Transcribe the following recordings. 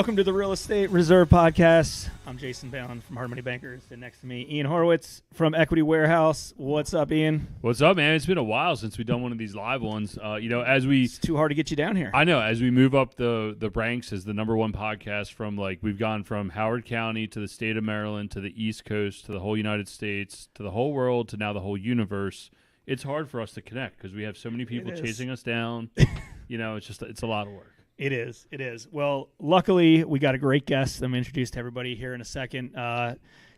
welcome to the Real Estate Reserve Podcast. I'm Jason Bound from Hard Money Bankers. And next to me, Ian Horowitz from Equity Warehouse. What's up, Ian? What's up, man? It's been a while since we've done one of these live ones. It's too hard to get you down here. I know, as we move up the ranks as the number one podcast from, we've gone from Howard County to the state of Maryland to the East Coast to the whole United States to the whole world to now the whole universe. It's hard for us to connect because we have so many people chasing us down. It's a lot of work. It is. Well, luckily, we got a great guest I'm introduced to everybody here in a second.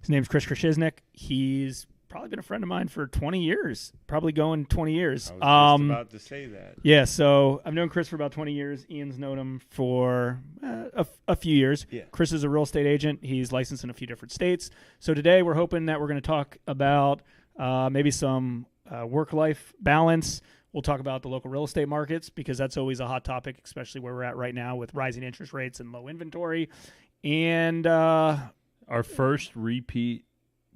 His name's Chris Kershisnik. He's probably been a friend of mine for 20 years, probably going 20 years. I was just about to say that. Yeah, so I've known Chris for about 20 years. Ian's known him for a few years. Yeah. Chris is a real estate agent. He's licensed in a few different states. So today we're hoping that we're going to talk about maybe some work-life balance. We'll talk about the local real estate markets because that's always a hot topic, especially where we're at right now with rising interest rates and low inventory. And our first repeat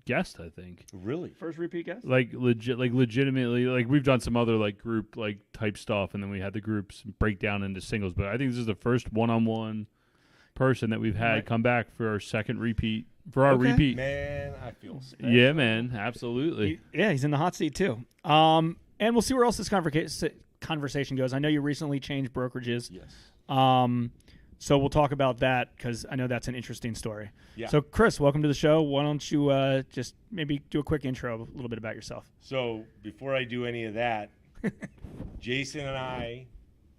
guest, I think. Really? First repeat guest? Legitimately, we've done some other group type stuff, and then we had the groups break down into singles. But I think this is the first one-on-one person that we've had come back for our second repeat. For our repeat. Man, I feel special. Yeah, man, absolutely. He's in the hot seat too. And we'll see where else this conversation goes. I know you recently changed brokerages. Yes. So we'll talk about that because I know that's an interesting story. Yeah. So, Chris, welcome to the show. Why don't you just maybe do a quick intro, a little bit about yourself? So before I do any of that, Jason and I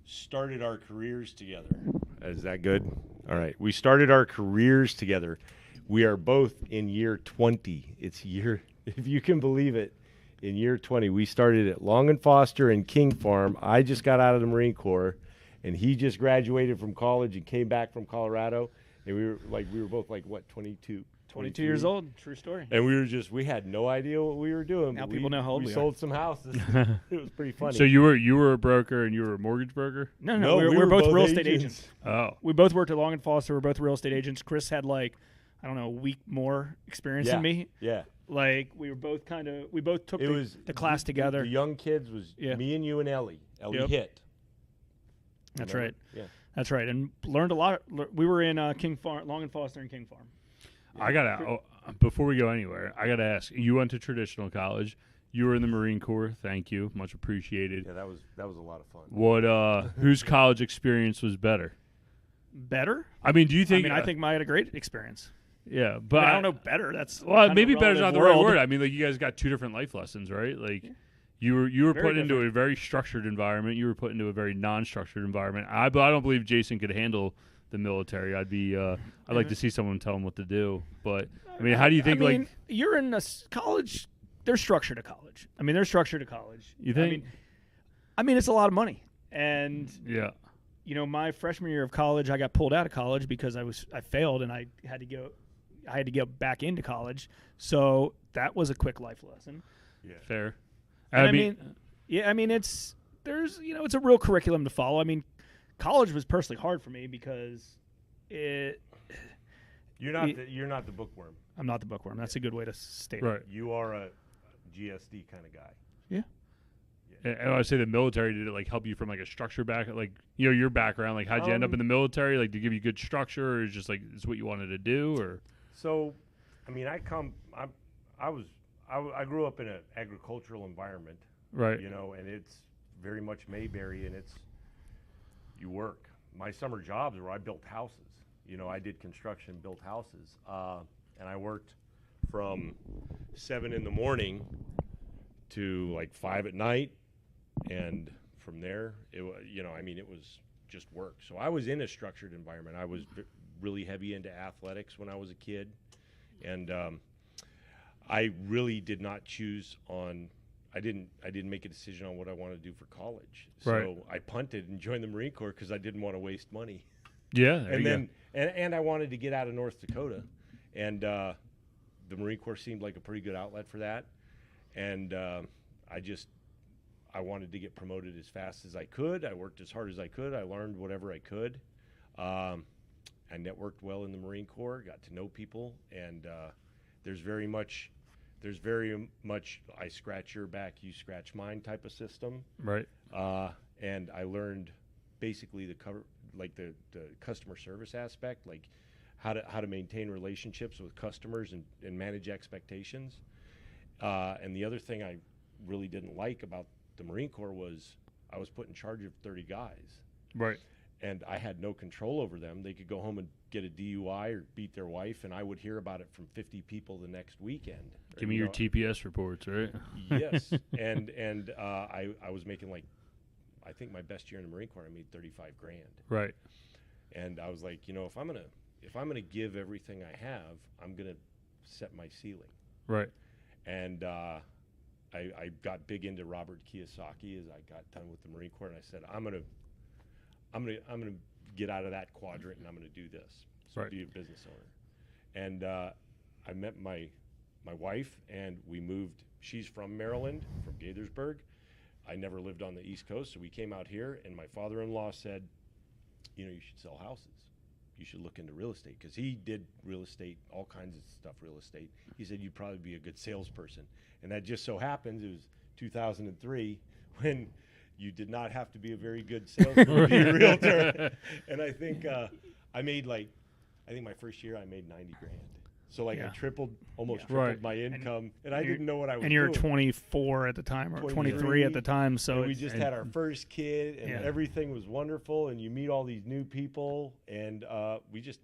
started our careers together. Is that good? All right. We started our careers together. We are both in year 20. If you can believe it. In year 20, we started at Long and Foster and King Farm. I just got out of the Marine Corps, and he just graduated from college and came back from Colorado. And we were both 22 years old. True story. And we had no idea what we were doing. Now people know how old we sold some houses. It was pretty funny. So you were a broker and you were a mortgage broker? No, we were both real estate agents. Oh. We both worked at Long and Foster. We're both real estate agents. Chris had a week more experience than me. Yeah. We were both we both took the class together. The young kids was me and you and Ellie. Ellie hit. That's right. Yeah. That's right. And learned a lot. We were in King Farm, Long and Foster and King Farm. Yeah. Before we go anywhere, I got to ask, you went to traditional college. You were in the Marine Corps. Thank you. Much appreciated. Yeah, that was a lot of fun. What, whose college experience was better? Better? I mean, do you think? I think I had a great experience. Yeah, but I don't know better. That's maybe better is not the right word. I mean, you guys got two different life lessons, right? You were put into a very structured environment. You were put into a very non-structured environment. But I don't believe Jason could handle the military. I'd like to see someone tell him what to do. But I mean, how do you think? You're in a college. There's structure to college. There's structure to college. You think? It's a lot of money, and yeah. My freshman year of college, I got pulled out of college because I failed and I had to get back into college. So that was a quick life lesson. Yeah. Fair. It's a real curriculum to follow. College was personally hard for me because you're not the bookworm. I'm not the bookworm. That's a good way to state it. Right. You are a GSD kind of guy. Yeah. And I say the military, did it help you from a structure back, your background? How'd you end up in the military? To give you good structure, or is just it's what you wanted to do, or? So, I grew up in an agricultural environment, right? And it's very much Mayberry, and you work. My summer jobs were I built houses. I did construction, built houses, and I worked from 7 in the morning to 5 at night, and from there, it was just work. So I was in a structured environment. I was really heavy into athletics when I was a kid, and I really did not choose on. I didn't make a decision on what I wanted to do for college. So right. I punted and joined the Marine Corps because I didn't want to waste money. Yeah, and I wanted to get out of North Dakota, and the Marine Corps seemed like a pretty good outlet for that, and I wanted to get promoted as fast as I could. I worked as hard as I could. I learned whatever I could. I networked well in the Marine Corps, got to know people, and there's very much I scratch your back, you scratch mine type of system. Right. And I learned basically like the customer service aspect, like how to maintain relationships with customers and manage expectations. And the other thing I really didn't like about the Marine Corps was I was put in charge of 30 guys. Right. And I had no control over them. They could go home and get a DUI or beat their wife, and I would hear about it from 50 people the next weekend. Give me your TPS reports, right? Yes. and I was making I think my best year in the Marine Corps, I made $35,000. Right. And I was like, if I'm gonna give everything I have, I'm gonna set my ceiling. Right. And I got big into Robert Kiyosaki as I got done with the Marine Corps, and I said, I'm gonna get out of that quadrant, and I'm gonna do this. So right. Be a business owner. And I met my wife, and we moved. She's from Maryland, from Gaithersburg. I never lived on the East Coast, so we came out here, and my father-in-law said, you should sell houses. You should look into real estate, because he did real estate, all kinds of stuff, real estate. He said you'd probably be a good salesperson. And that just so happens it was 2003 when you did not have to be a very good salesman to be a realtor. And I think I think my first year I made $90,000. So I tripled my income, and I didn't know what I was doing. And you're 24 at the time, or 23 at the time. So we just had our first kid, and everything was wonderful. And you meet all these new people, and it was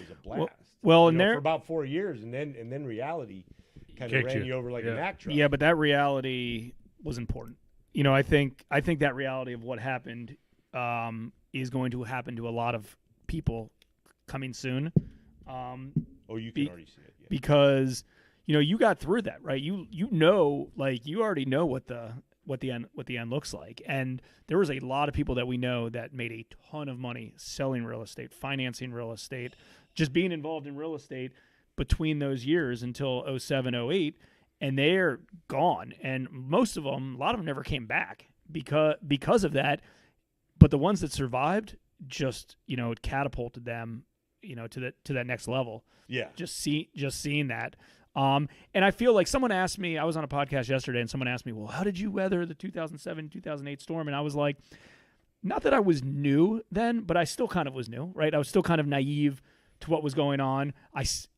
a blast. Well, and for about 4 years, and then reality kind of ran you over like a Mack truck. Yeah, but that reality was important. I think that reality of what happened is going to happen to a lot of people coming soon. You can already see it. Yeah. Because you got through that, right? You already know what the end looks like. And there was a lot of people that we know that made a ton of money selling real estate, financing real estate, just being involved in real estate between those years until 07, 08, and they're gone. And most of them, a lot of them never came back because of that. But the ones that survived just, it catapulted them, to that next level. Yeah. Just seeing that. And I feel like someone asked me, I was on a podcast yesterday, and someone asked me, well, how did you weather the 2007, 2008 storm? And I was like, not that I was new then, but I still kind of was new, right? I was still kind of naive to what was going on.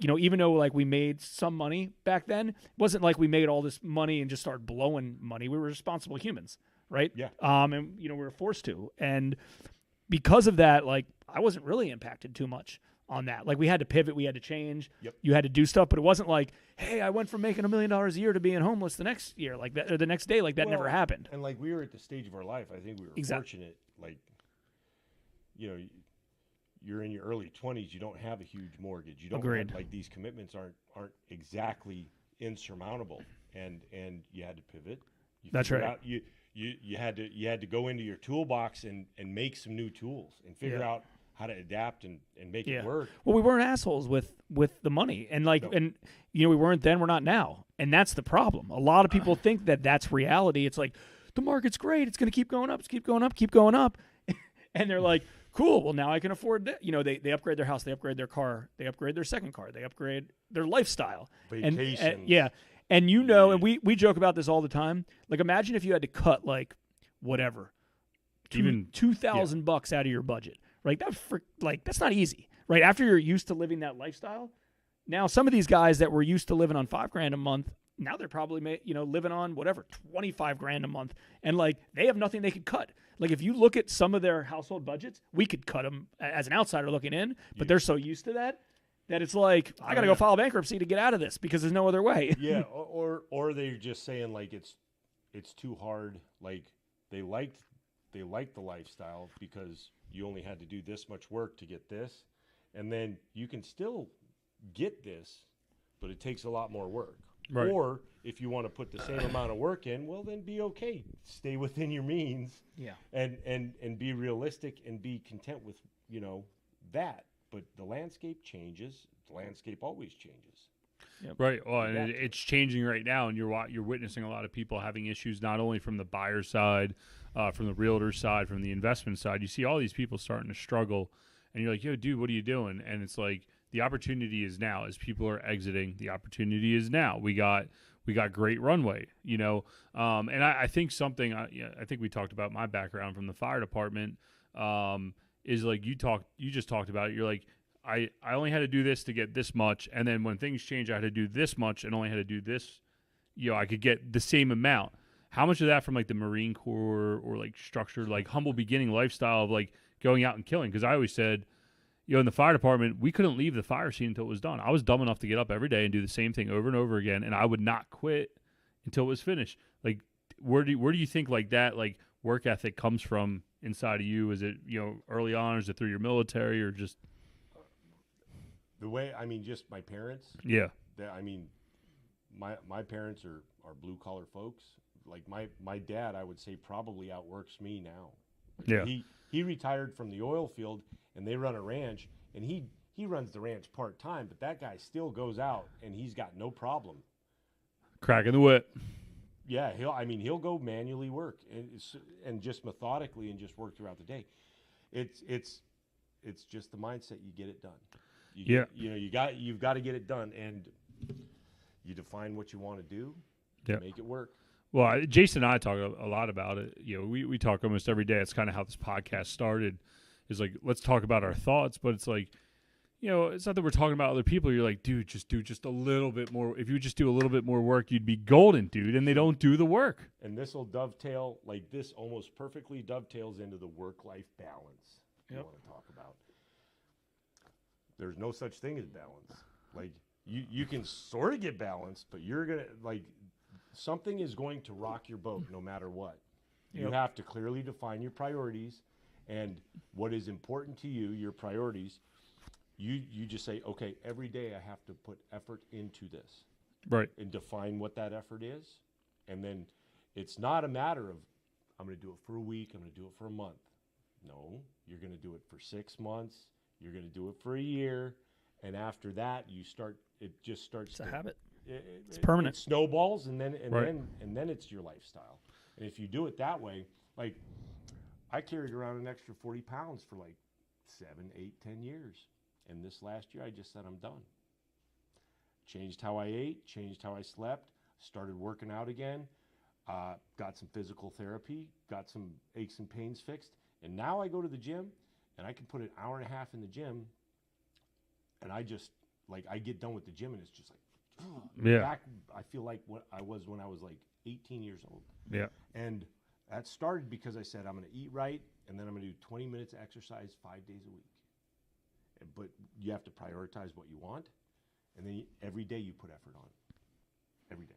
Even though we made some money back then, it wasn't like we made all this money and just started blowing money. We were responsible humans, right? Yeah. And we were forced to. And because of that, I wasn't really impacted too much on that. We had to pivot, we had to change. Yep. You had to do stuff, but it wasn't like, hey, I went from making $1 million a year to being homeless the next year, like that, or the next day, that never happened. And we were at the stage of our life. I think we were fortunate. You're in your early 20s. You don't have a huge mortgage. You don't have, these commitments aren't exactly insurmountable. And you had to pivot. That's right. You had to go into your toolbox and make some new tools and figure out how to adapt and make it work. Well, we weren't assholes with the money, and we weren't then, we're not now, and that's the problem. A lot of people think that that's reality. It's like the market's great, it's going to keep going up, keep going up, and they're like, cool. Well, now I can afford that. They upgrade their house, they upgrade their car, they upgrade their second car, they upgrade their lifestyle, vacations. And and we joke about this all the time. Imagine if you had to cut whatever, even $2,000 out of your budget. Right, that's not easy, right? After you're used to living that lifestyle, now some of these guys that were used to living on $5,000 a month, now they're probably living on whatever $25,000 a month, and they have nothing they could cut. If you look at some of their household budgets, we could cut them as an outsider looking in, but they're so used to that it's I got to go file bankruptcy to get out of this because there's no other way. Yeah, or they're just saying it's too hard. They liked the lifestyle because you only had to do this much work to get this, and then you can still get this, but it takes a lot more work. Right. Or if you want to put the same amount of work in, well, then be okay. Stay within your means. Yeah. And be realistic and be content with that. But the landscape changes. The landscape always changes. Yep. Right. Well, and it's changing right now, and you're witnessing a lot of people having issues not only from the buyer side, from the realtor side, from the investment side. You see all these people starting to struggle, and you're like, yo, dude, what are you doing? And it's like the opportunity is now. As people are exiting, the opportunity is now. We got great runway, and I think something. I think we talked about my background from the fire department. is like you just talked about it. You're like, I only had to do this to get this much, and then when things change, I had to do this much and only had to do this. I could get the same amount. How much of that from like the Marine Corps or like structured, like humble beginning lifestyle of like going out and killing? Because I always said, in the fire department, we couldn't leave the fire scene until it was done. I was dumb enough to get up every day and do the same thing over and over again, and I would not quit until it was finished. Like, where do you think like that like work ethic comes from inside of you? Is it early on? Is it through your military or just the way? I mean, just my parents. Yeah. My parents are blue collar folks. Like my dad, I would say probably outworks me now. Yeah. He retired from the oil field, and they run a ranch, and he runs the ranch part time, but that guy still goes out, and he's got no problem cracking the whip. Yeah, he'll go manually work and just methodically and just work throughout the day. It's just the mindset. You get it done. You've got to get it done, and you define what you want to do. Yeah, make it work. Well, Jason and I talk a lot about it. We talk almost every day. It's kind of how this podcast started. Is like, let's talk about our thoughts, but it's like, it's not that we're talking about other people. You're like, dude, just do just a little bit more. If you just do a little bit more work, you'd be golden, dude. And they don't do the work. And this will dovetail, like this almost perfectly dovetails into the work-life balance you want to talk about. There's no such thing as balance. Like, you can sort of get balance, but you're going to, like, something is going to rock your boat no matter what. You have to clearly define your priorities and what is important to you, your priorities. You just say, okay, every day I have to put effort into this. Right. And define what that effort is. And then it's not a matter of, I'm going to do it for a week, I'm going to do it for a month. No, you're going to do it for 6 months. You're going to do it for a year. And after that, it just starts. It's a habit. It's permanent. It snowballs, and then it's your lifestyle. And if you do it that way, like I carried around an extra 40 pounds for like 7, 8, 10 years. And this last year, I just said, I'm done. Changed how I ate, changed how I slept, started working out again, got some physical therapy, got some aches and pains fixed. And now I go to the gym, and I can put an hour and a half in the gym, and I just, like, I get done with the gym, and it's just like, back, I feel like what I was when I was like 18 years old. Yeah. And that started because I said, I'm going to eat right, and then I'm going to do 20 minutes of exercise 5 days a week. But you have to prioritize what you want, and then every day you put effort on it. Every day.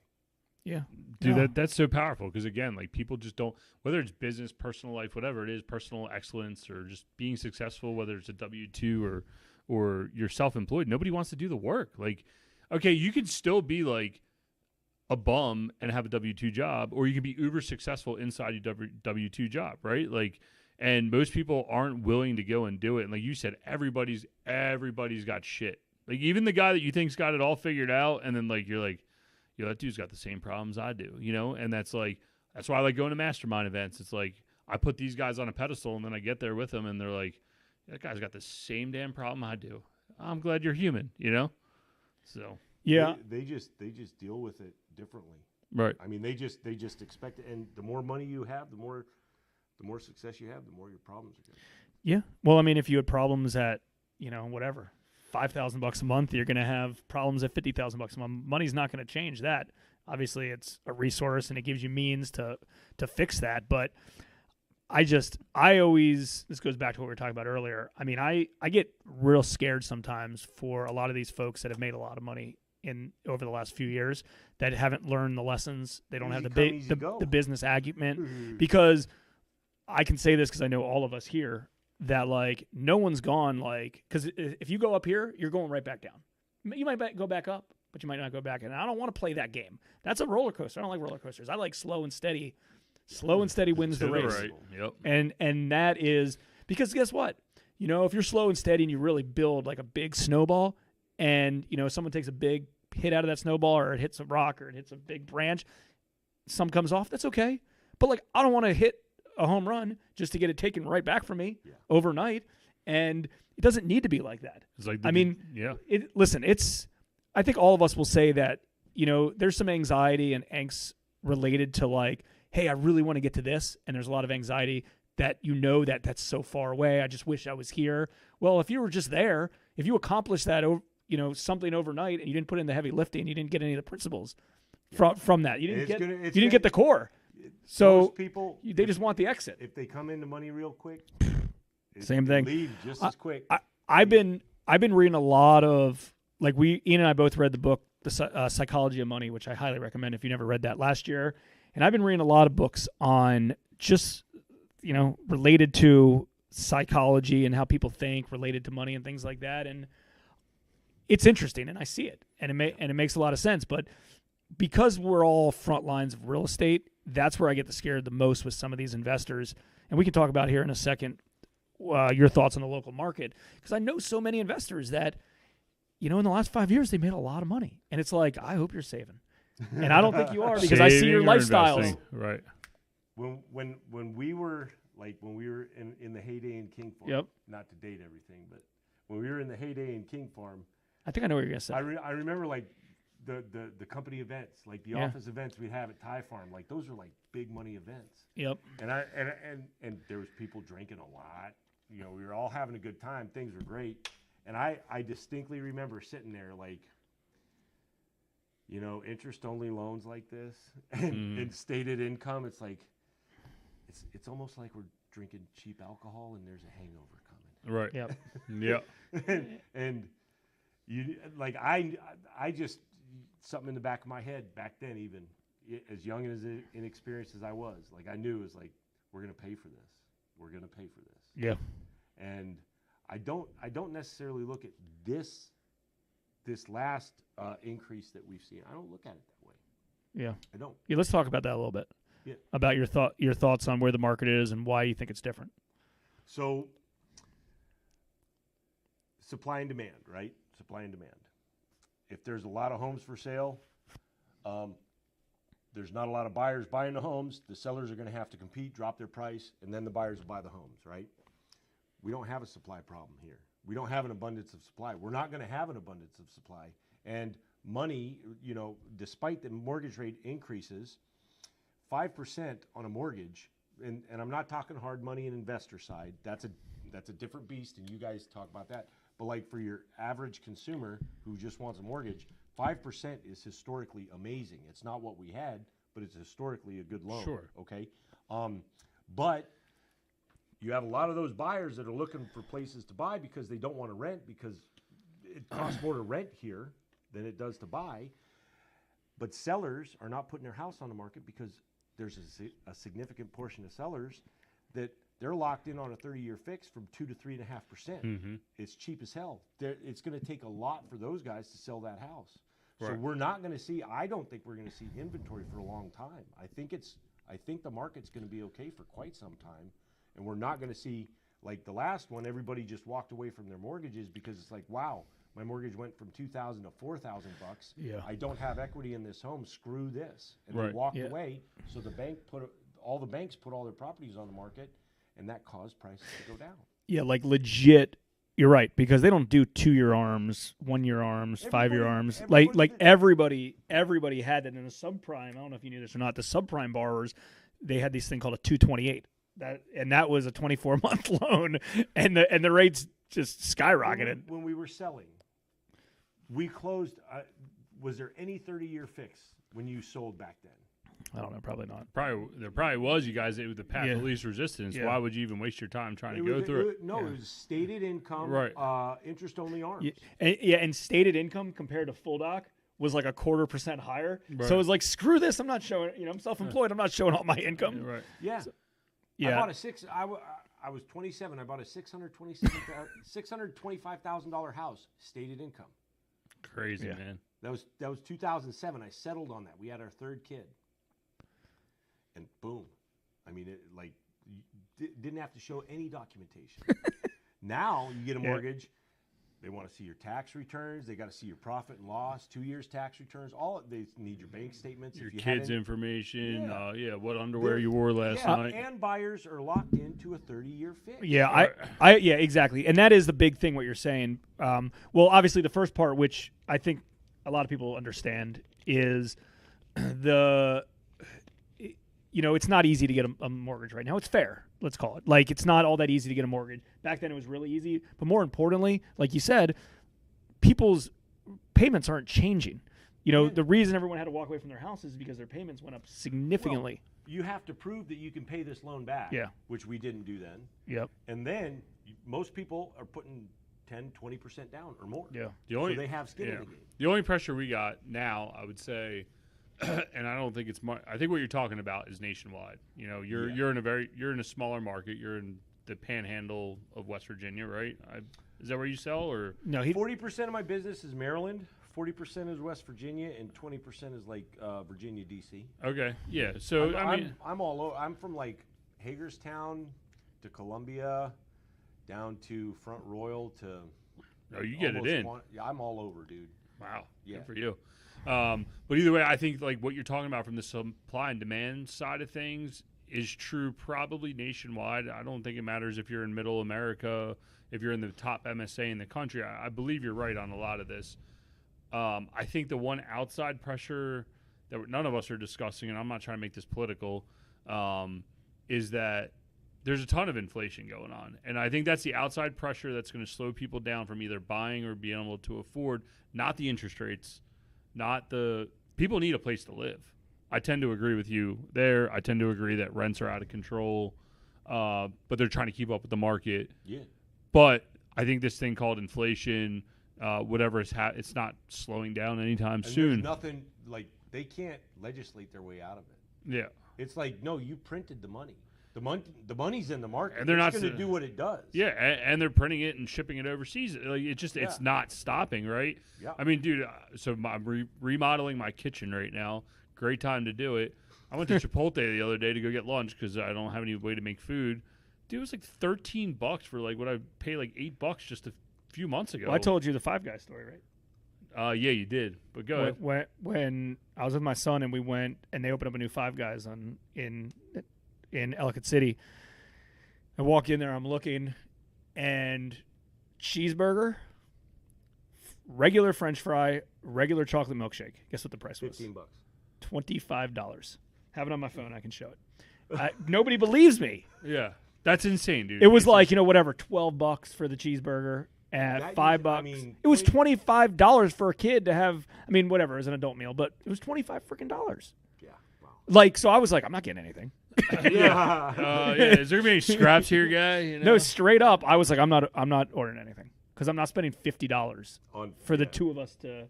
Yeah. Dude, that's so powerful because, again, like people just don't, whether it's business, personal life, whatever it is, personal excellence or just being successful, whether it's a W-2 or you're self-employed, nobody wants to do the work. Like, okay, you can still be like a bum and have a W-2 job, or you can be uber successful inside your W-2 job, right? Like, and most people aren't willing to go and do it. And like you said, everybody's got shit. Like even the guy that you think's got it all figured out, and then like you're like, that dude's got the same problems I do, And that's why I like going to mastermind events. It's like I put these guys on a pedestal, and then I get there with them, and they're like, that guy's got the same damn problem I do. I'm glad you're human, So yeah, they just deal with it differently. Right. I mean, they just expect it, and the more money you have, the more success you have, the more your problems are good. Yeah. Well, I mean, if you had problems at, whatever, $5,000 a month, you're going to have problems at $50,000 a month. Money's not going to change that. Obviously, it's a resource and it gives you means to fix that. But I always, this goes back to what we were talking about earlier. I mean, I get real scared sometimes for a lot of these folks that have made a lot of money over the last few years that haven't learned the lessons. They don't have the business acumen because I can say this because I know all of us here that like no one's gone like, because if you go up here, you're going right back down. You might go back up, but you might not go back. And I don't want to play that game. That's a roller coaster. I don't like roller coasters. I like slow and steady. Slow and steady wins the race. Right. Yep. And that is because guess what? If you're slow and steady and you really build like a big snowball, and someone takes a big hit out of that snowball, or it hits a rock, or it hits a big branch, some comes off. That's okay. But like I don't want to hit a home run just to get it taken right back from me overnight, and it doesn't need to be like that. It's like listen, I think all of us will say that there's some anxiety and angst related to like, hey, I really want to get to this, and there's a lot of anxiety that that's so far away. I just wish I was here. Well, if you were just there, if you accomplished that, something overnight, and you didn't put in the heavy lifting, you didn't get any of the principles from that. You didn't get the core. So most people, they just want the exit. If they come into money real quick, same thing. Leave just as quick. I've been reading a lot of, like, Ian and I both read the book, The Psychology of Money, which I highly recommend if you never read that, last year. And I've been reading a lot of books on just, related to psychology and how people think, related to money and things like that. And it's interesting, and I see it, and it makes a lot of sense. But because we're all front lines of real estate, that's where I get scared the most with some of these investors. And we can talk about here in a second your thoughts on the local market, because I know so many investors that, in the last 5 years, they made a lot of money. And it's like, I hope you're saving. And I don't think you are, because I see your lifestyles. Investing. Right. When we were in the heyday in King Farm, yep. Not to date everything, but when we were in the heyday in King Farm, I think I know what you're gonna say. I remember like the company events, like the office events we'd have at Ty Farm, like those are like big money events. Yep. And there was people drinking a lot. We were all having a good time. Things were great. And I distinctly remember sitting there like, interest-only loans like this and stated income. It's like, it's almost like we're drinking cheap alcohol and there's a hangover coming. Right. Yep. Yep. and you like I just something in the back of my head back then, even as young and as inexperienced as I was, like I knew it was like, we're gonna pay for this. We're gonna pay for this. Yeah. And I don't necessarily look at this last increase that we've seen. I don't look at it that way. Yeah. I don't. Yeah. Let's talk about that a little bit. Yeah. About your thoughts on where the market is and why you think it's different. So, supply and demand, right? Supply and demand. If there's a lot of homes for sale, there's not a lot of buyers buying the homes. The sellers are going to have to compete, drop their price, and then the buyers will buy the homes, right? We don't have a supply problem here. We don't have an abundance of supply. We're not going to have an abundance of supply. And money, despite the mortgage rate increases, 5% on a mortgage, and I'm not talking hard money and investor side. That's a different beast, and you guys talk about that. But like for your average consumer who just wants a mortgage, 5% is historically amazing. It's not what we had, but it's historically a good loan. Sure. Okay. But you have a lot of those buyers that are looking for places to buy because they don't want to rent, because it costs more to rent here than it does to buy. But sellers are not putting their house on the market because there's a significant portion of sellers that they're locked in on a 30-year fix from 2 to 3.5%. Mm-hmm. It's cheap as hell. It's going to take a lot for those guys to sell that house. Right. So we're not going to see. I don't think we're going to see inventory for a long time. I think the market's going to be okay for quite some time, and we're not going to see like the last one. Everybody just walked away from their mortgages because it's like, wow, my mortgage went from $2,000 to $4,000. Yeah. I don't have equity in this home. Screw this, and Right. they walked away. So the banks put all their properties on the market, and that caused prices to go down. Yeah, like legit. You're right, because they don't do 2-year arms, 1-year arms, 5-year arms. Everybody had that in the subprime. I don't know if you knew this or not. The subprime borrowers, they had this thing called a 228. That was a 24-month loan, and the rates just skyrocketed. When we were selling, we closed. Was there any 30-year fix when you sold back then? I don't know, probably not. There probably was. You guys, it was the path of least resistance. Yeah. Why would you even waste your time trying to go through it? No, it was stated income, Right. interest-only arms. And stated income compared to full doc was like 0.25% higher. Right. So it was like, screw this. I'm not showing. I'm self-employed. I'm not showing all my income. Right. Yeah. Yeah. I bought I was 27. I bought a $625,000 house, stated income. Crazy, man. That was 2007. I settled on that. We had our third kid. And boom. I mean, didn't have to show any documentation. Now you get a mortgage. They want to see your tax returns. They got to see your profit and loss, 2 years tax returns. They need your bank statements. Your kids' information. What underwear you wore last night. And buyers are locked into a 30-year fix. Yeah, yeah, exactly. And that is the big thing, what you're saying. Well, obviously the first part, which I think a lot of people understand, is it's not easy to get a mortgage right now. It's fair, let's call it. Like, it's not all that easy to get a mortgage. Back then it was really easy. But more importantly, like you said, people's payments aren't changing. The reason everyone had to walk away from their houses is because their payments went up significantly. Well, you have to prove that you can pay this loan back, which we didn't do then. Yep. And then most people are putting 10, 20% down or more. Yeah. So they have skin in the game. The only pressure we got now, I would say, and I don't think it's much. I think what you're talking about is nationwide. You're in a smaller market. You're in the panhandle of West Virginia, right? Is that where you sell, or no? 40% of my business is Maryland, 40% is West Virginia, and 20% is like Virginia, D.C. Okay, yeah. So I'm all over. I'm from like Hagerstown to Columbia, down to Front Royal to. Oh, you get it in. Yeah, I'm all over, dude. Wow, yeah, good for you. But either way, I think like what you're talking about from the supply and demand side of things is true probably nationwide. I don't think it matters if you're in middle America, if you're in the top MSA in the country. I believe you're right on a lot of this. I think the one outside pressure that none of us are discussing, and I'm not trying to make this political, is that there's a ton of inflation going on. And I think that's the outside pressure that's going to slow people down from either buying or being able to afford, not the interest rates, people need a place to live. I tend to agree with you there. I tend to agree that rents are out of control, but they're trying to keep up with the market. Yeah. But I think this thing called inflation, whatever it's not slowing down anytime soon. There's nothing, like, they can't legislate their way out of it. Yeah. It's like, no, you printed the money. The money's in the market. And they're not going to do what it does. Yeah, and they're printing it and shipping it overseas. Like it's not stopping, right? Yeah. I mean, dude. So I'm remodeling my kitchen right now. Great time to do it. I went to Chipotle the other day to go get lunch because I don't have any way to make food. Dude, it was like $13 for like what I paid like $8 just a few months ago. Well, I told you the Five Guys story, right? Yeah, you did. But go ahead. When I was with my son and we went and they opened up a new Five Guys in Ellicott City. I walk in there, I'm looking, and cheeseburger, regular French fry, regular chocolate milkshake. Guess what the price was? $15. $25. Have it on my phone. I can show it. Nobody believes me. Yeah, that's insane, dude. It was like, whatever, $12 for the cheeseburger at $5. It was $25 for a kid to have. I mean, whatever, as an adult meal, but it was $25 freaking dollars. Yeah. Wow. Like, so I was like, I'm not getting anything. Yeah. Is there gonna be any scraps here, guy? No, straight up, I was like, I'm not ordering anything because I'm not spending $50 for the two of us to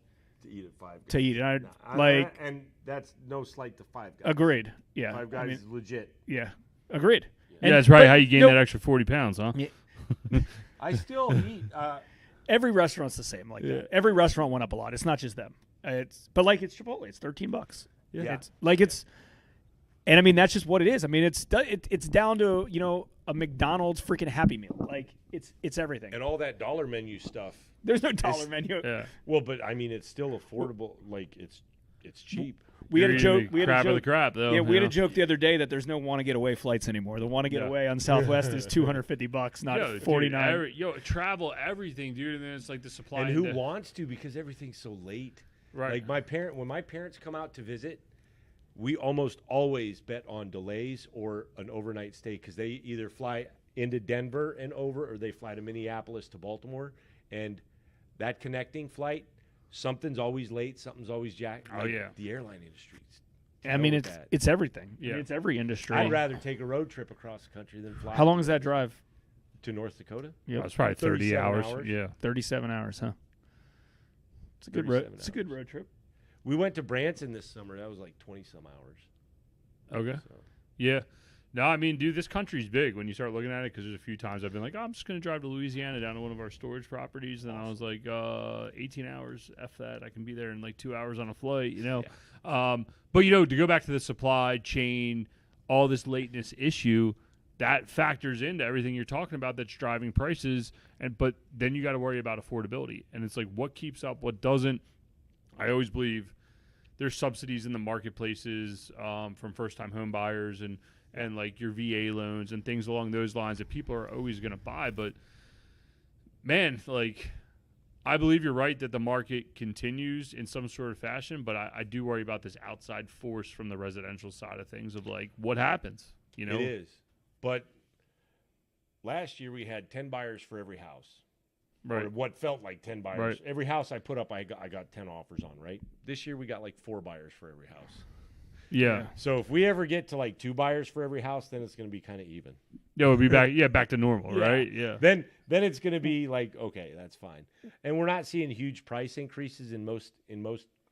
eat at Five Guys. To eat it, and that's no slight to Five Guys. Agreed. Yeah, Five Guys is legit. Yeah, agreed. Yeah, that's right. How you gain that extra 40 pounds, huh? Yeah. I still eat. Every restaurant's the same like that. Every restaurant went up a lot. It's not just them. It's Chipotle. It's $13. Yeah. And I mean that's just what it is. I mean it's down to a McDonald's freaking Happy Meal. Like it's everything. And all that dollar menu stuff. There's no dollar menu. Yeah. Well, but I mean it's still affordable. Like it's cheap. We had a joke. Crap of the crap, though. Yeah, we had a joke the other day that there's no want to get away flights anymore. The want to get away on Southwest is $250, not $49. Travel everything, dude. And then it's like the supply. And who wants to because everything's so late. Right. Like when my parents come out to visit, we almost always bet on delays or an overnight stay because they either fly into Denver and over, or they fly to Minneapolis to Baltimore, and that connecting flight. Something's always late. Something's always jacked. Oh, yeah. The airline industry. I mean, it's everything. Yeah. It's every industry. I'd rather take a road trip across the country than fly. How long is that drive? To North Dakota? Yeah, it's probably 30 hours. Yeah, 37 hours, huh? It's a good road. It's a good road trip. We went to Branson this summer. That was like 20-some hours. Okay. So. Yeah. No, I mean, dude, this country's big when you start looking at it because there's a few times I've been like, I'm just going to drive to Louisiana down to one of our storage properties. And I was like, 18 hours, F that. I can be there in like 2 hours on a flight, Yeah. But, to go back to the supply chain, all this lateness issue, that factors into everything you're talking about that's driving prices. But then you got to worry about affordability. And it's like what keeps up, what doesn't. I always believe there's subsidies in the marketplaces from first-time home buyers and like your VA loans and things along those lines that people are always going to buy. But, man, like I believe you're right that the market continues in some sort of fashion, but I do worry about this outside force from the residential side of things of like what happens. You know, It is. But last year we had 10 buyers for every house. right? Or what felt like 10 buyers. Right. Every house I put up, I got 10 offers on, right? This year we got like 4 buyers for every house. Yeah, So if we ever get to like 2 buyers for every house, then it's going to be kind of even. yeah, we'll be back. Yeah, back to normal, Yeah. right? Yeah, Then it's going to be like, okay, that's fine. And we're not seeing huge price increases in most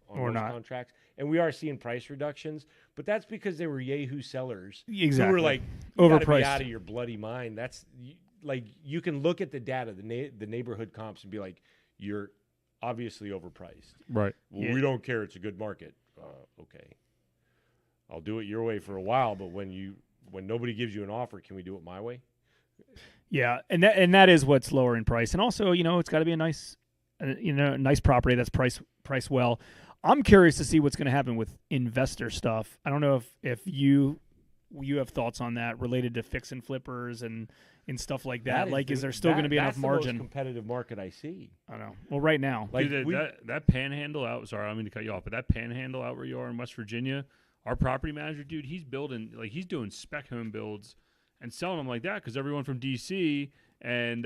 We're not. contracts, and we are seeing price reductions, but that's because they were Yahoo sellers Exactly. who were like, you gotta be Overpriced. out of your bloody mind. That's like, you can look at the data, the neighborhood comps, and be like, you're obviously overpriced. right. Well, Yeah. we don't care. It's a good market. Okay, I'll do it your way for a while, but when nobody gives you an offer, can we do it my way? Yeah, and that is what's lower in price, and also it's got to be a nice, nice property that's priced well. I'm curious to see what's going to happen with investor stuff. I don't know if you have thoughts on that related to fix and flippers and stuff like that. Like, is there still going to be enough margin? That's the most competitive market I see. I don't know. Well, right now, Like, Dude, that panhandle out. Sorry, I don't mean to cut you off, but that panhandle out where you are in West Virginia, our property manager, dude, he's doing spec home builds and selling them like that because everyone from DC and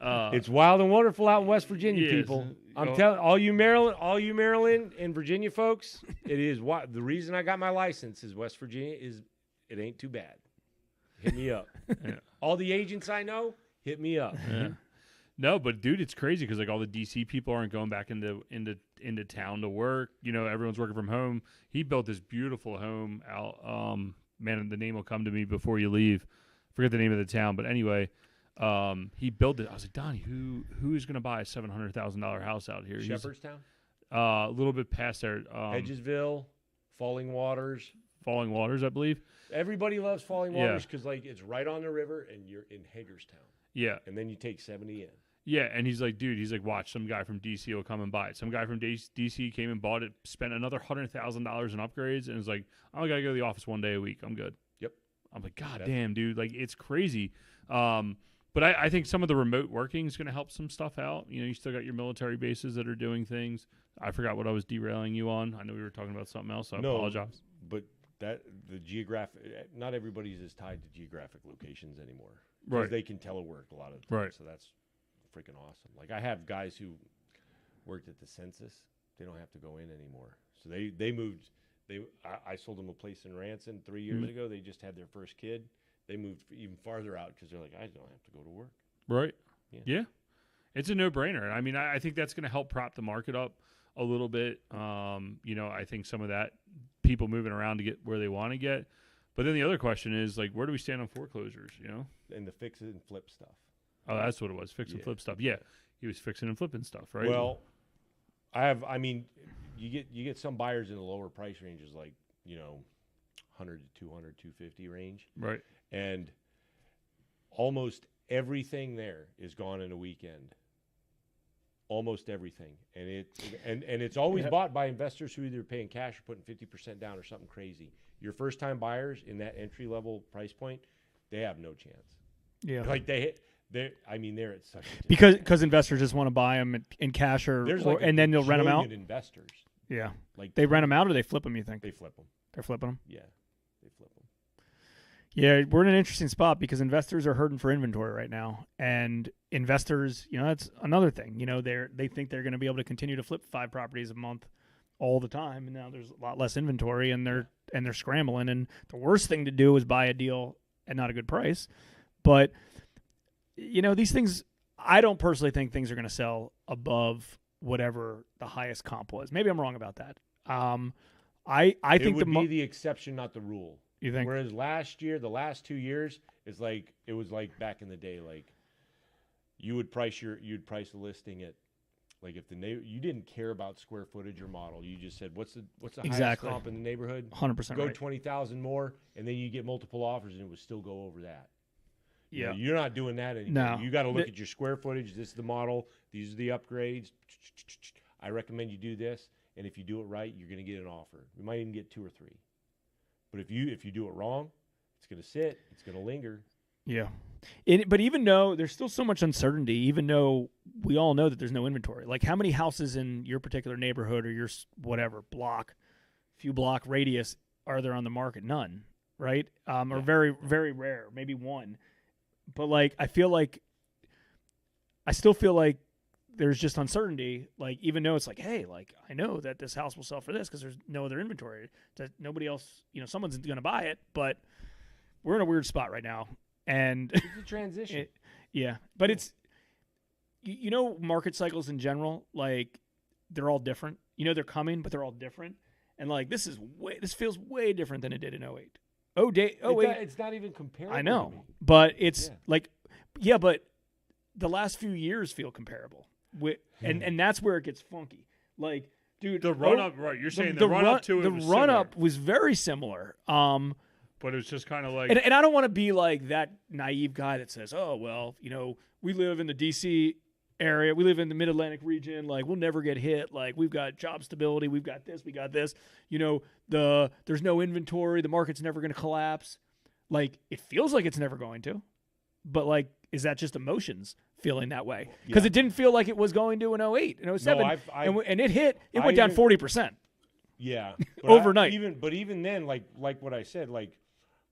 It's wild and wonderful out in West Virginia, Yes. people. I'm telling all you Maryland and Virginia folks, it is the reason I got my license is West Virginia is it ain't too bad. Hit me up. Yeah. All the agents I know, hit me up. Yeah. No, but dude, it's crazy because like all the DC people aren't going back into town to work. Everyone's working from home. He built this beautiful home out. Man, the name will come to me before you leave. Forget the name of the town, but anyway, he built it. I was like, Donnie, who is going to buy a $700,000 house out here? Shepherdstown, A little bit past there. Hedgesville, Falling Waters. Falling Waters, I believe. Everybody loves Falling Yeah. Waters because like it's right on the river and you're in Hagerstown, Yeah. and then you take 70 in. Yeah, and he's like, dude, watch, some guy from DC will come and buy it. Some guy from DC came and bought it, spent another $100,000 in upgrades, and was like, I only got to go to the office one day a week. I'm good. Yep. I'm like, God damn, dude. Like, it's crazy. But I think some of the remote working is going to help some stuff out. You still got your military bases that are doing things. I forgot what I was derailing you on. I know we were talking about something else, so I apologize. But not everybody's as tied to geographic locations anymore. Right. They can telework a lot of the time. Right. So that's freaking awesome. Like I have guys who worked at the census. They don't have to go in anymore. So they moved. I sold them a place in Ranson 3 years ago. They just had their first kid. They moved even farther out because they're like, I don't have to go to work. Right. Yeah. It's a no-brainer. I mean, I think that's going to help prop the market up a little bit. I think some of that people moving around to get where they want to get. But then the other question is, like, where do we stand on foreclosures, And the fix it and flip stuff. Oh, that's what it was, fix and flip stuff. Yeah, he was fixing and flipping stuff, right? Well, you get some buyers in the lower price ranges, like 100 to 200, 250 range. Right. And almost everything there is gone in a weekend. Almost everything, and it's always bought by investors who either paying cash or putting 50% down or something crazy. Your first time buyers in that entry level price point, they have no chance. yeah, Like they're at such a because investors just want to buy them in cash and then they'll rent them out. Investors, Yeah, like they rent them out or they flip them. You think they flip them? they're flipping them? Yeah, they flip them. Yeah, we're in an interesting spot because investors are hurting for inventory right now, and investors, that's another thing. They think they're going to be able to continue to flip 5 properties a month all the time, and now there's a lot less inventory, and they're scrambling. And the worst thing to do is buy a deal at not a good price. But these things, I don't personally think things are going to sell above whatever the highest comp was. Maybe I'm wrong about that. I think it would be the exception, not the rule. You think? Whereas the last 2 years is like it was like back in the day, like you'd price the listing at like if you didn't care about square footage or model, you just said what's the highest comp in the neighborhood? 100% go right. 20,000 more, and then you get multiple offers, and it would still go over that. Yeah, You're not doing that anymore. No. You got to look at your square footage. This is the model. These are the upgrades. I recommend you do this, and if you do it right, you're going to get an offer. You might even get 2 or 3. But if you do it wrong, it's going to sit. It's going to linger. Yeah. But even though there's still so much uncertainty, even though we all know that there's no inventory, like how many houses in your particular neighborhood or your whatever few block radius are there on the market? None, right? Or very, very rare, maybe one. But like, I still feel like there's just uncertainty. Like, even though it's like, hey, like I know that this house will sell for this because there's no other inventory. That nobody else, someone's going to buy it, but we're in a weird spot right now. And it's a transition. But it's, market cycles in general, like they're all different. They're coming, but they're all different. And like this feels way different than it did in 08. It's not even comparable. I know, but it's but the last few years feel comparable. And that's where it gets funky. Like, dude, the run up, right? You're saying the run up to it. The run up was very similar. But it's just kind of like, and I don't want to be like that naive guy that says, "Oh, well, we live in the DC area, we live in the Mid-Atlantic region, like we'll never get hit. Like we've got job stability, we got this. There's no inventory, the market's never going to collapse." Like it feels like it's never going to, but like, is that just emotions feeling that way? Because it didn't feel like it was going to in 08 and 07, and it hit. It went down 40%. Yeah, overnight. Even then, like what I said, like.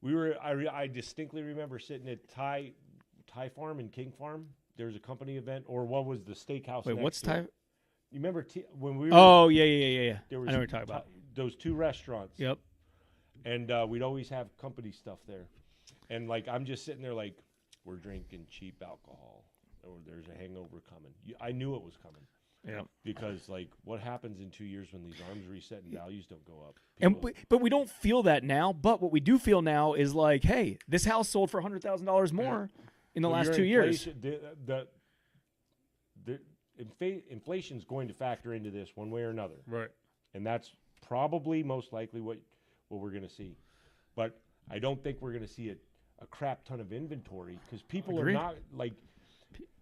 I distinctly remember sitting at Thai Farm and King Farm. There was a company event, or what was the steakhouse? Wait, what's Thai? You remember when we were? Oh, yeah. There was I know what you're talking about. Those two restaurants. Yep. And we'd always have company stuff there. And like I'm just sitting there like, we're drinking cheap alcohol, or there's a hangover coming. I knew it was coming. Yeah. Because like, what happens in 2 years when these arms reset and values don't go up? But we don't feel that now. But what we do feel now is like, hey, this house sold for $100,000 more in the last 2 years. Inflation's going to factor into this one way or another, right? And that's probably most likely what we're going to see. But I don't think we're going to see a crap ton of inventory because people are not like.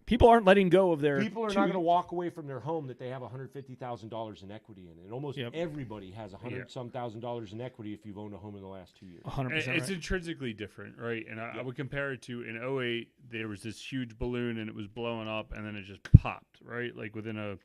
People aren't letting go of their. People are not going to walk away from their home that they have $150,000 in equity in, and almost everybody has $100-some thousand in equity if you've owned a home in the last 2 years. 100%. It's intrinsically different, right? And I would compare it to in 08, there was this huge balloon and it was blowing up, and then it just popped, right? Like within a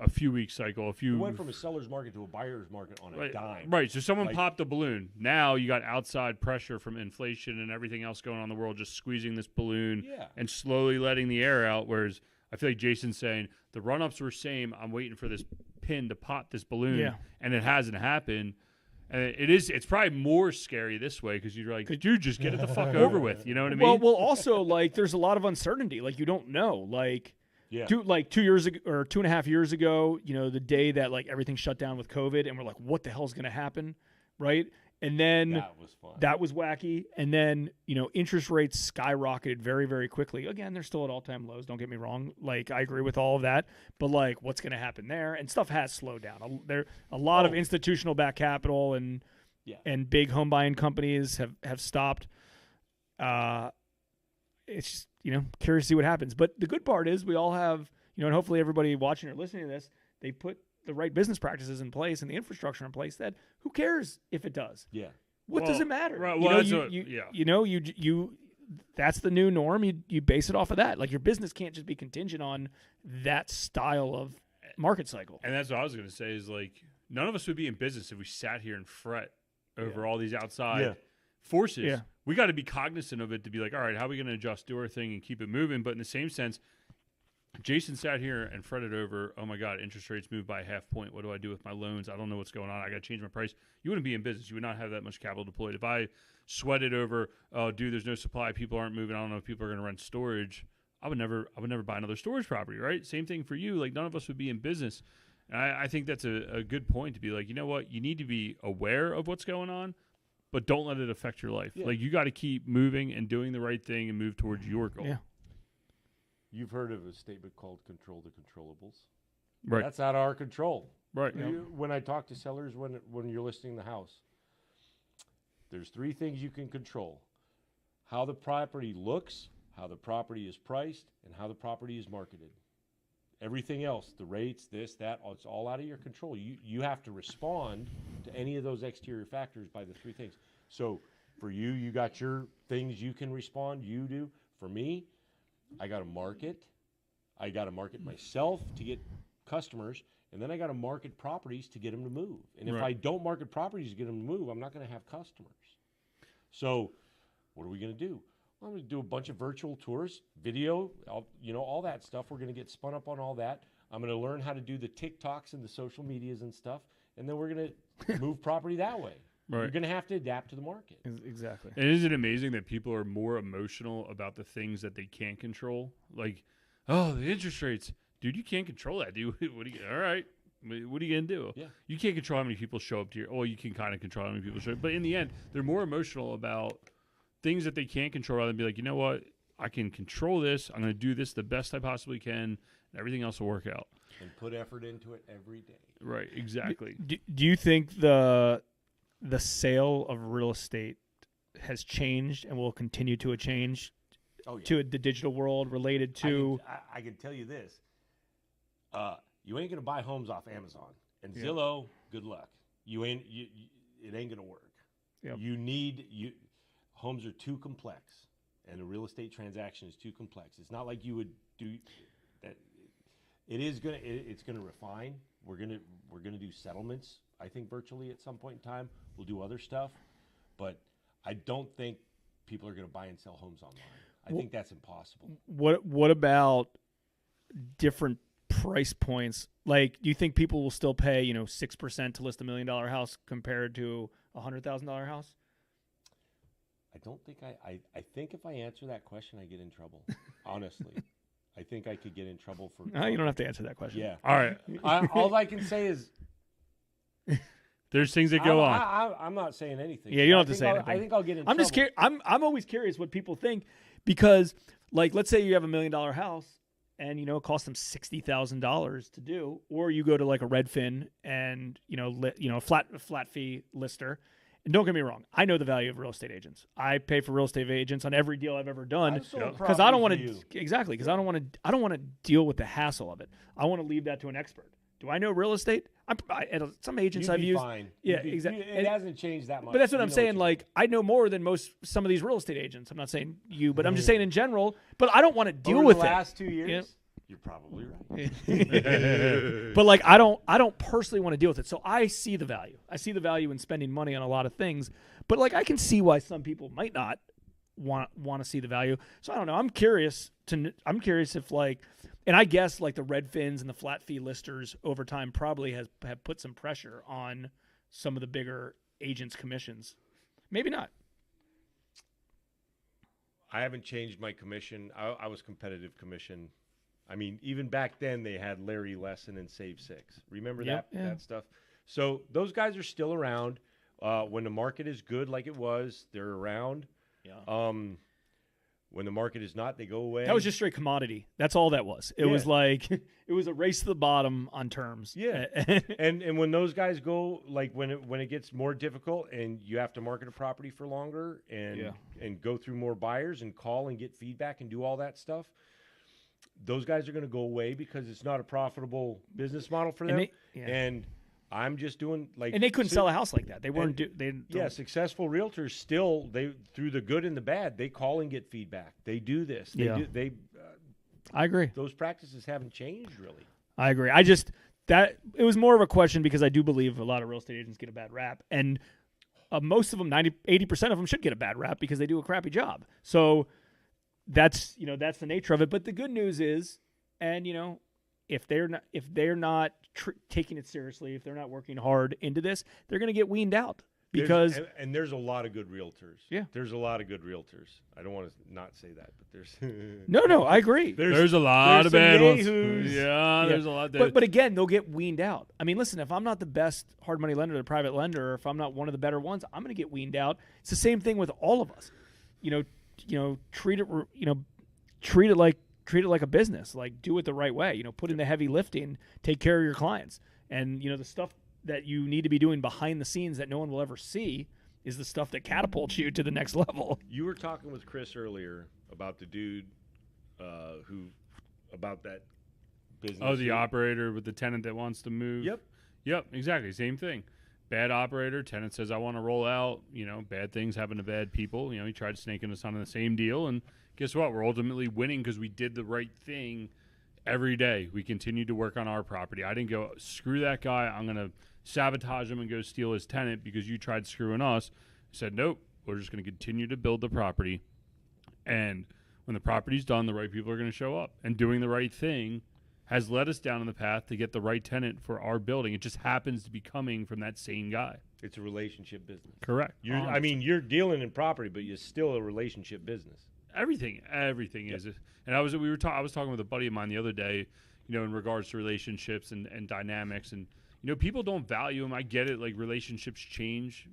few week cycle, It went from a seller's market to a buyer's market on a dime. Right. So someone popped the balloon. Now you got outside pressure from inflation and everything else going on in the world, just squeezing this balloon and slowly letting the air out. Whereas I feel like Jason's saying the run-ups were same. I'm waiting for this pin to pop this balloon, and it hasn't happened. And it's probably more scary this way because you're like, dude, just get it the fuck over with. You know what I mean? Well, also like there's a lot of uncertainty. Like you don't know. Like. Yeah. 2 years ago or 2.5 years ago, the day that like everything shut down with COVID, and we're like, what the hell's going to happen, right? And then that was fun. That was wacky. And then interest rates skyrocketed very, very quickly. Again, they're still at all-time lows. Don't get me wrong. Like I agree with all of that, but like what's going to happen there? And stuff has slowed down. There a lot of institutional back capital and big home buying companies have stopped. It's just, curious to see what happens. But the good part is we all have, and hopefully everybody watching or listening to this, they put the right business practices in place and the infrastructure in place that who cares if it does? Yeah. What does it matter? Right, that's the new norm. You base it off of that. Like your business can't just be contingent on that style of market cycle. And that's what I was going to say is like none of us would be in business if we sat here and fret over all these outside forces. Yeah. We got to be cognizant of it to be like, all right, how are we going to adjust, do our thing, and keep it moving? But in the same sense, Jason sat here and fretted over, oh my God, interest rates moved by a half point. What do I do with my loans? I don't know what's going on. I got to change my price. You wouldn't be in business. You would not have that much capital deployed. If I sweated over, oh, dude, there's no supply. People aren't moving. I don't know if people are going to rent storage. I would never buy another storage property, right? Same thing for you. Like none of us would be in business. And I think that's a good point to be like, you know what? You need to be aware of what's going on, but don't let it affect your life. Yeah. Like you got to keep moving and doing the right thing and move towards your goal. Yeah. You've heard of a statement called control the controllables. Right. That's out of our control. Right. When I talk to sellers when you're listing the house, there's 3 things you can control. How the property looks, how the property is priced, and how the property is marketed. Everything else, the rates, this, that, it's all out of your control. You have to respond to any of those exterior factors by the 3 things. So For you, you got your things you can respond, you do. For me, I got to market. I got to market myself to get customers, and then I got to market properties to get them to move. And if Right. I don't market properties to get them to move, I'm not going to have customers. So what are we going to do? Well, I'm going to do a bunch of virtual tours, video, all that stuff. We're going to get spun up on all that. I'm going to learn how to do the TikToks and the social medias and stuff, and then we're going to move property that way. Right. You're going to have to adapt to the market. Exactly. And isn't it amazing that people are more emotional about the things that they can't control? Like, oh, the interest rates. Dude, you can't control that, dude. All right. What are you going to do? Yeah. You can't control how many people show up to your... Oh, you can kind of control how many people show up. But in the end, they're more emotional about things that they can't control rather than be like, you know what? I can control this. I'm going to do this the best I possibly can. And everything else will work out. And put effort into it every day. Right. Exactly. Do you think the sale of real estate has changed and will continue to change to the digital world related to... I can tell you this. You ain't going to buy homes off Amazon. And Zillow, good luck. It ain't going to work. Yep. Homes are too complex. And a real estate transaction is too complex. It's not like you would do that. It's going to refine. We're going to do settlements, I think, virtually at some point in time. We'll do other stuff. But I don't think people are going to buy and sell homes online. I think that's impossible. What about different price points? Like, do you think people will still pay 6% to list $1 million house compared to a $100,000 house? I don't think I think if I answer that question, I get in trouble. Honestly, I think I could get in trouble for. No, you don't have to answer that question. Yeah. All right. All I can say is There's things that go on. I'm not saying anything. Yeah, you don't have to say anything. I think I'll get in trouble. I'm just curious. I'm always curious what people think, because, like, let's say you have $1 million house and it costs them $60,000 to do, or you go to like a Redfin and a flat fee lister. And don't get me wrong, I know the value of real estate agents. I pay for real estate agents on every deal I've ever done because I don't want to I don't want to deal with the hassle of it. I want to leave that to an expert. Do I know real estate? Some agents I've used. Fine. Yeah, exactly. It hasn't changed that much. But that's what I'm saying. Like, I know more than some of these real estate agents. I'm not saying you, but I'm just saying in general. But I don't want to deal with it. Over the last 2 years, you're probably right. But like, I don't personally want to deal with it. So I see the value. I see the value in spending money on a lot of things. But like, I can see why some people might not want to see the value. So I don't know. I'm curious if like. And I guess like the Redfins and the flat fee listers over time probably have put some pressure on some of the bigger agents' commissions. Maybe not. I haven't changed my commission. I was competitive commission. I mean, even back then they had Larry Lesson and Save Six. Remember that stuff? So those guys are still around. When the market is good like it was, they're around. Yeah. When the market is not, they go away. That was just straight commodity. That's all that was. It was like it was a race to the bottom on terms. Yeah. and when those guys go, like when it gets more difficult and you have to market a property for longer and go through more buyers and call and get feedback and do all that stuff, those guys are going to go away because it's not a profitable business model for them. And I'm just doing like, and they couldn't sell a house like that. They weren't. Successful realtors still, through the good and the bad, they call and get feedback. They do this. I agree. Those practices haven't changed really. I agree. It was more of a question because I do believe a lot of real estate agents get a bad rap, and most of them, 80% of them should get a bad rap because they do a crappy job. So that's the nature of it. But the good news is, and if they're not taking it seriously, if they're not working hard into this, they're going to get weaned out because there's a lot of good realtors. Yeah, there's a lot of good realtors. I don't want to not say that, but there's no, I agree. There's a lot of bad ones. Yeah, there's a lot. But again, they'll get weaned out. I mean, listen, if I'm not the best hard money lender, the private lender, or if I'm not one of the better ones, I'm going to get weaned out. It's the same thing with all of us. Treat it like a business. Like, do it the right way. Put in the heavy lifting, take care of your clients. And, the stuff that you need to be doing behind the scenes that no one will ever see is the stuff that catapults you to the next level. You were talking with Chris earlier about the dude about that business. Oh, the operator with the tenant that wants to move. Yep, exactly. Same thing. bad operator. Tenant says, I want to roll out. Bad things happen to bad people. He tried snaking us on the same deal. And guess what? We're ultimately winning because we did the right thing every day. We continued to work on our property. I didn't go, screw that guy. I'm going to sabotage him and go steal his tenant because you tried screwing us. I said, nope, we're just going to continue to build the property. And when the property's done, the right people are going to show up. And doing the right thing has led us down on the path to get the right tenant for our building. It just happens to be coming from that same guy. It's a relationship business. Correct. You're dealing in property, but you're still a relationship business. Everything is. And I was talking with a buddy of mine the other day, in regards to relationships and dynamics, and people don't value them. I get it. Like, relationships change,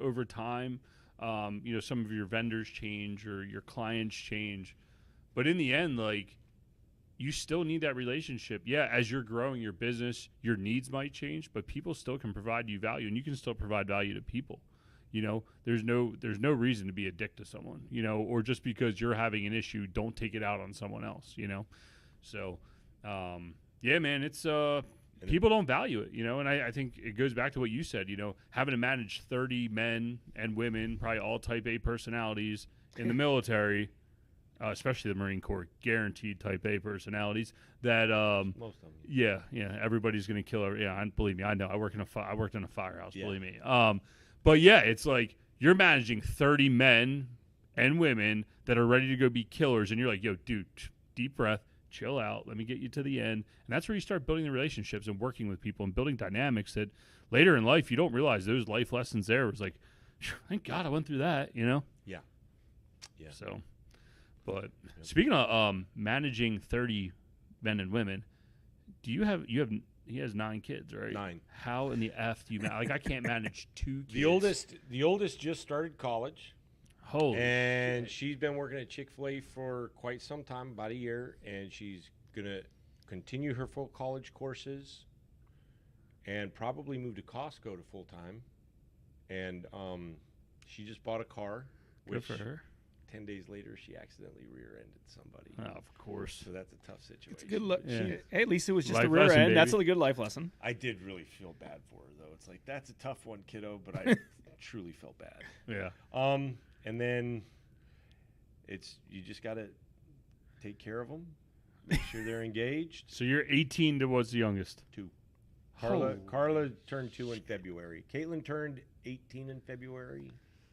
over time. Some of your vendors change or your clients change, but in the end, like, you still need that relationship. Yeah, as you're growing your business, your needs might change, but people still can provide you value, and you can still provide value to people. There's no reason to be a dick to someone, or just because you're having an issue, don't take it out on someone else, So, yeah, man, it's people don't value it, and I think it goes back to what you said, having to manage 30 men and women, probably all type A personalities in the military, especially the Marine Corps, guaranteed type A personalities that, Most of them. Yeah, everybody's going to kill her. Yeah, believe me, I know. I worked in a firehouse, Yeah. believe me. But yeah, it's like you're managing 30 men and women that are ready to go be killers, and you're like, yo, dude, deep breath, chill out, let me get you to the end. And that's where you start building the relationships and working with people and building dynamics that later in life you don't realize those life lessons there was like, thank God I went through that, Yeah. So, but speaking of managing 30 men and women, he has 9 kids, right? 9. How in the F do you I can't manage 2 kids. The oldest just started college. Holy and shit. She's been working at Chick-fil-A for quite some time, about a year, and she's going to continue her full college courses and probably move to Costco to full-time. And she just bought a car. Good for her. 10 days later, she accidentally rear-ended somebody. Oh, of course. So that's a tough situation. It's a good Yeah. Hey, at least it was just Life a rear lesson, end. baby. That's a good life lesson. I did really feel bad for her, though. It's like, that's a tough one, kiddo, but I truly felt bad. Yeah. And then you just got to take care of them, make sure they're engaged. So you're 18 to what's the youngest? 2. Holy Carla turned 2 in February. Caitlin turned 18 in February.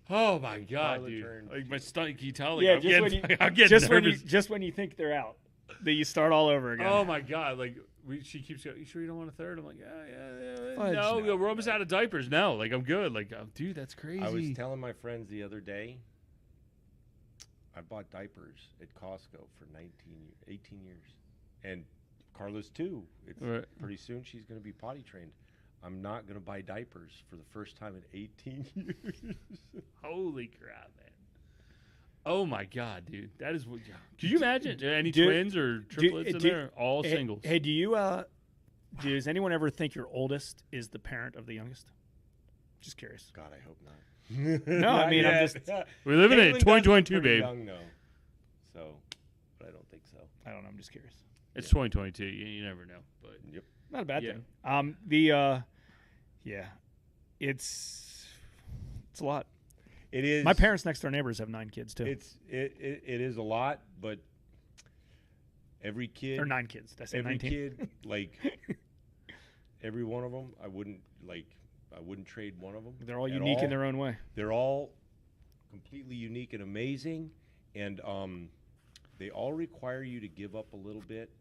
Oh my God, Carla dude! turned Like my stomach, can you tell? Like, Yeah, I'm just getting, when you- I'm getting Just when nervous. you think they're out, that you start all over again. Oh my God! Like she keeps going. You sure you don't want a third? I'm like, yeah. Fudge, No, no. we're almost out of diapers. No, like I'm good. Like, dude, that's crazy. I was telling my friends the other day, I bought diapers at Costco for 18 years. And Carla's 2. It's Right. pretty soon she's going to be potty trained. I'm not going to buy diapers for the first time in 18 years. Holy crap, man! Oh my God, dude, that is what. Could you imagine any do- twins or triplets in there? All Hey, singles. Hey, does anyone ever think your oldest is the parent of the youngest? Just curious. God, I hope not. No, I mean, I'm just. We're living in Caitlin 2022, Dunn's pretty babe. young, though. So, but I don't think so. I don't know. I'm just curious. It's 2022. You never know, but Yep. Not a bad Yeah. thing. It's a lot. It is. My parents' next door neighbors have 9 kids too. It is a lot, but every kid Or 9 kids. Did I say every 19? kid, like every one of them, I wouldn't trade one of them. They're all at unique in all. their own way. They're all completely unique and amazing, and they all require you to give up a little bit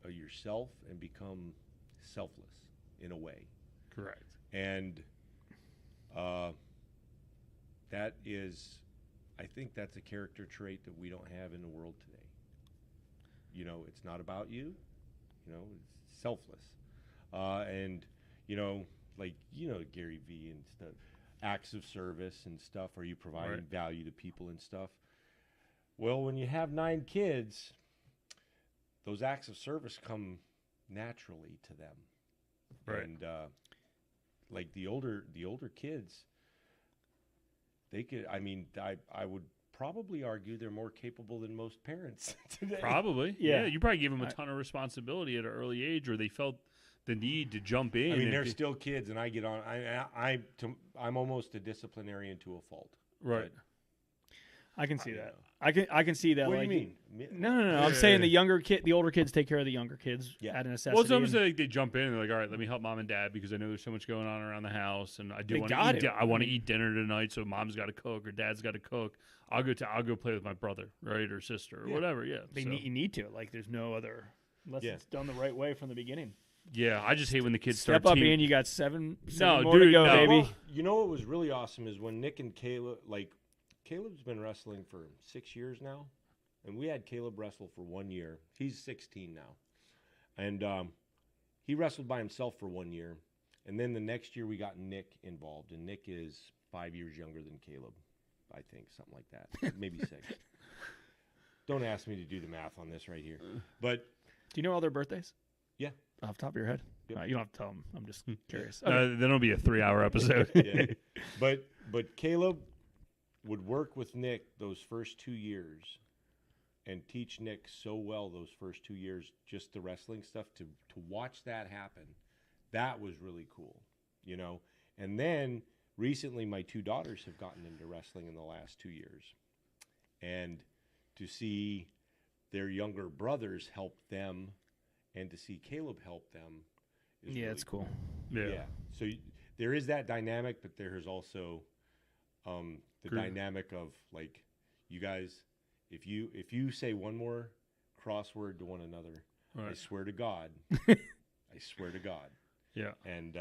of yourself and become selfless in a way. correct. And I think that's a character trait that we don't have in the world today. It's not about you. It's selfless. And Gary Vee and stuff, acts of service and stuff. Are you providing Right. value to people and stuff? Well, when you have 9 kids, those acts of service come naturally to them. Right. And like the older kids, they could. I mean, I would probably argue they're more capable than most parents today. Probably. Yeah. Yeah. You probably gave them a I- ton of responsibility at an early age, or they felt the need to jump in. I mean, they're still kids, and I get on. I'm almost a disciplinarian to a fault. right. I can see that. I can see that. What do like, you mean? No. I'm saying the older kids take care of the younger kids at a necessity. Well, some and- say like, they jump in and they're like, all right, let me help mom and dad because I know there's so much going on around the house, and I do They want got to it. I want to eat dinner tonight, so mom's got to cook or dad's got to cook. I'll go play with my brother, right, or sister, or whatever. Yeah, you need to. Like, there's no other unless it's done the right way from the beginning. Yeah, I just hate when the kids Step start up, team- Ian. You got seven No, more to dude, go, no. baby. Well, you know what was really awesome is when Nick and Caleb, like Caleb's been wrestling for 6 years now, and we had Caleb wrestle for 1 year. He's 16 now, and he wrestled by himself for 1 year, and then the next year we got Nick involved, and Nick is 5 years younger than Caleb, I think, something like that, maybe 6. Don't ask me to do the math on this right here, but Do you know all their birthdays? yeah. Off the top of your head? Yep. You don't have to tell them. I'm just curious. Then it'll be a 3-hour episode. Yeah. But Caleb would work with Nick those first 2 years and teach Nick so well those first 2 years, just the wrestling stuff, to watch that happen. That was really cool, you know. And then recently my 2 daughters have gotten into wrestling in the last 2 years. And to see their younger brothers help them and to see Caleb help them is really it's cool. Yeah. So there is that dynamic, but there's also the dynamic of, like, you guys, if you say one more crossword to one another, I swear to God, I swear to God. Yeah. And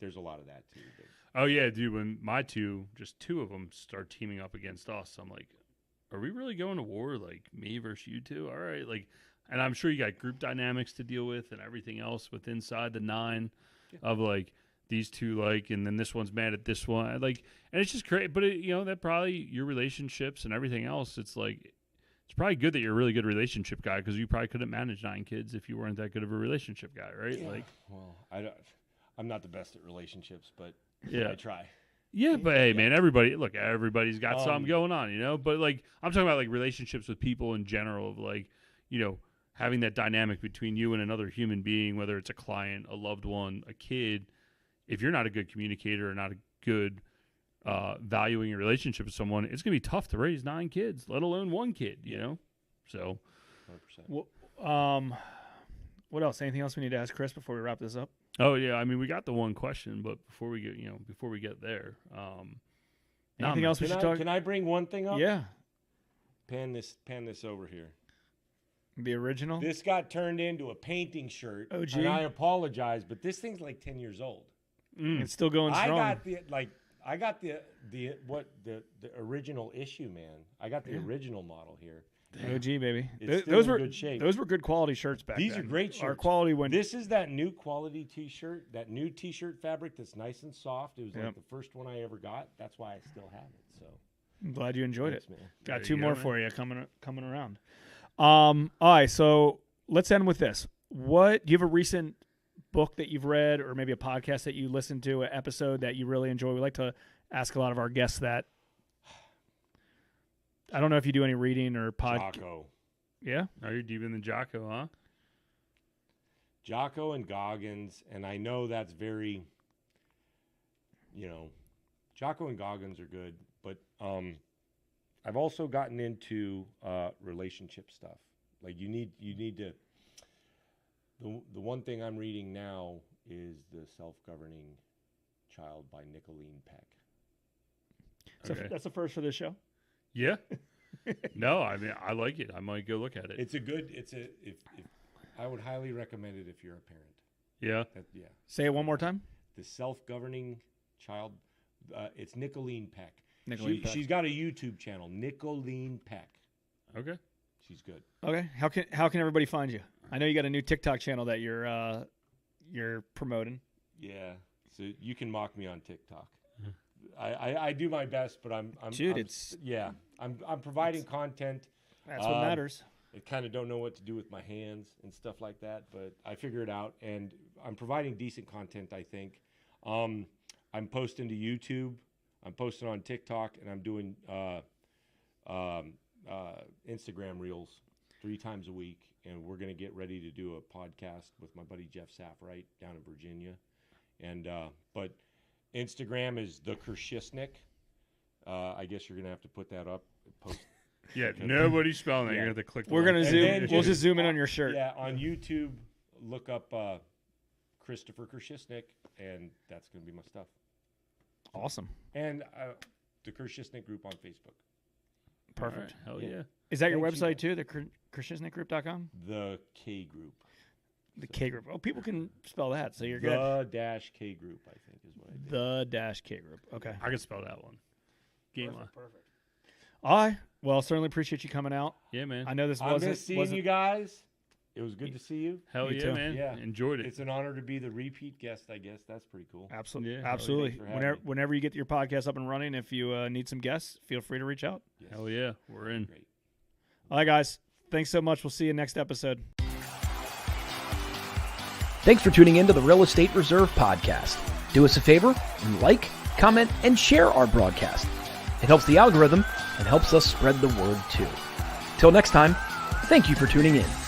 there's a lot of that too. But Oh yeah, dude. When my two of them start teaming up against us, I'm like, are we really going to war? Like me versus you two? All right, like. And I'm sure you got group dynamics to deal with and everything else with inside the 9 of like these two, like, and then this one's mad at this one. Like, and it's just great. But, that probably your relationships and everything else, it's like, it's probably good that you're a really good relationship guy because you probably couldn't manage 9 kids if you weren't that good of a relationship guy, right? yeah. Like, Well, I'm not the best at relationships, but yeah. I try. Yeah, but hey, man, everybody's got something going on, But, like, I'm talking about, like, relationships with people in general of, like, having that dynamic between you and another human being, whether it's a client, a loved one, a kid. If you're not a good communicator or not a good valuing your relationship with someone, it's going to be tough to raise 9 kids, let alone 1 kid, So, 100%. Well, what else? Anything else we need to ask Chris before we wrap this up? oh yeah, I mean, we got the one question, but before we get there, Anything else we should talk? Can I bring one thing up? Yeah, Pan this over here. the original. This got turned into a painting shirt. Oh, gee. And I apologize, but this thing's like 10 years old. It's still going strong. I got the original issue, man. I got the original model here. OG baby. It's still Those in were good shape. Those were good quality shirts back These then. are great shirts. Our quality went. This is that new quality T-shirt, that new T-shirt fabric that's nice and soft. It was like the first one I ever got. That's why I still have it. So I'm glad you enjoyed thanks, it. man. Got There 2 you more go, for you coming around. All right, so let's end with this. Do you have a recent book that you've read, or maybe a podcast that you listened to, an episode that you really enjoy? We like to ask a lot of our guests that. I don't know if you do any reading or podcast. Jocko. Yeah. are you deep in the Jocko, huh? Jocko and Goggins, and I know that's very, Jocko and Goggins are good, but I've also gotten into relationship stuff. Like you need to. The one thing I'm reading now is The Self-Governing Child by Nicolene Peck. So Okay. that's the first for this show. Yeah. No, I mean, I like it. I might go look at it. If I would highly recommend it if you're a parent. Yeah. Yeah. Say it one more time. The Self-Governing Child. It's Nicolene Peck. Nicolene Peck. She's got a YouTube channel, Nicolene Peck. Okay. She's good. Okay. How can everybody find you? I know you got a new TikTok channel that you're promoting. Yeah. So you can mock me on TikTok. I do my best, but I'm providing content. That's what matters. I kind of don't know what to do with my hands and stuff like that, but I figure it out, and I'm providing decent content, I think. I'm posting to YouTube, I'm posting on TikTok, and I'm doing Instagram Reels, 3 times a week, and we're going to get ready to do a podcast with my buddy Jeff Safright down in Virginia. And but Instagram is the Krashiznick. I guess you're going to have to put that up. Post. Yeah, nobody's spelling that. Yeah. You're going to have to click. We're gonna And zoom. then We'll just- just zoom in on your shirt. Yeah, on YouTube, look up Christopher Kershisnik, and that's going to be my stuff. Awesome. And the Krashiznick group on Facebook. Perfect. Hell Yeah. yeah. Is that your Thank you, website too? The Krashiznickgroup.com? The K group. The K group. Oh, people can spell that, so you're good. The dash K group, I think, is what I did. The dash K group. Okay. I can spell that one. Game on. Perfect. All right. Well, certainly appreciate you coming out. Yeah, man. I know this I wasn't. miss seeing you guys. It was good to see you. Hell Me yeah, too. man. Yeah. Enjoyed it. It's an honor to be the repeat guest, I guess. That's pretty cool. Absolutely. Yeah. Absolutely. Thanks for having Whenever, me. whenever you get your podcast up and running, if you need some guests, feel free to reach out. Yes. Hell yeah. We're in. Great. All right, guys. Thanks so much. We'll see you next episode. Thanks for tuning in to the Real Estate Reserve podcast. Do us a favor and like, comment, and share our broadcast. It helps the algorithm and helps us spread the word too. Till next time, thank you for tuning in.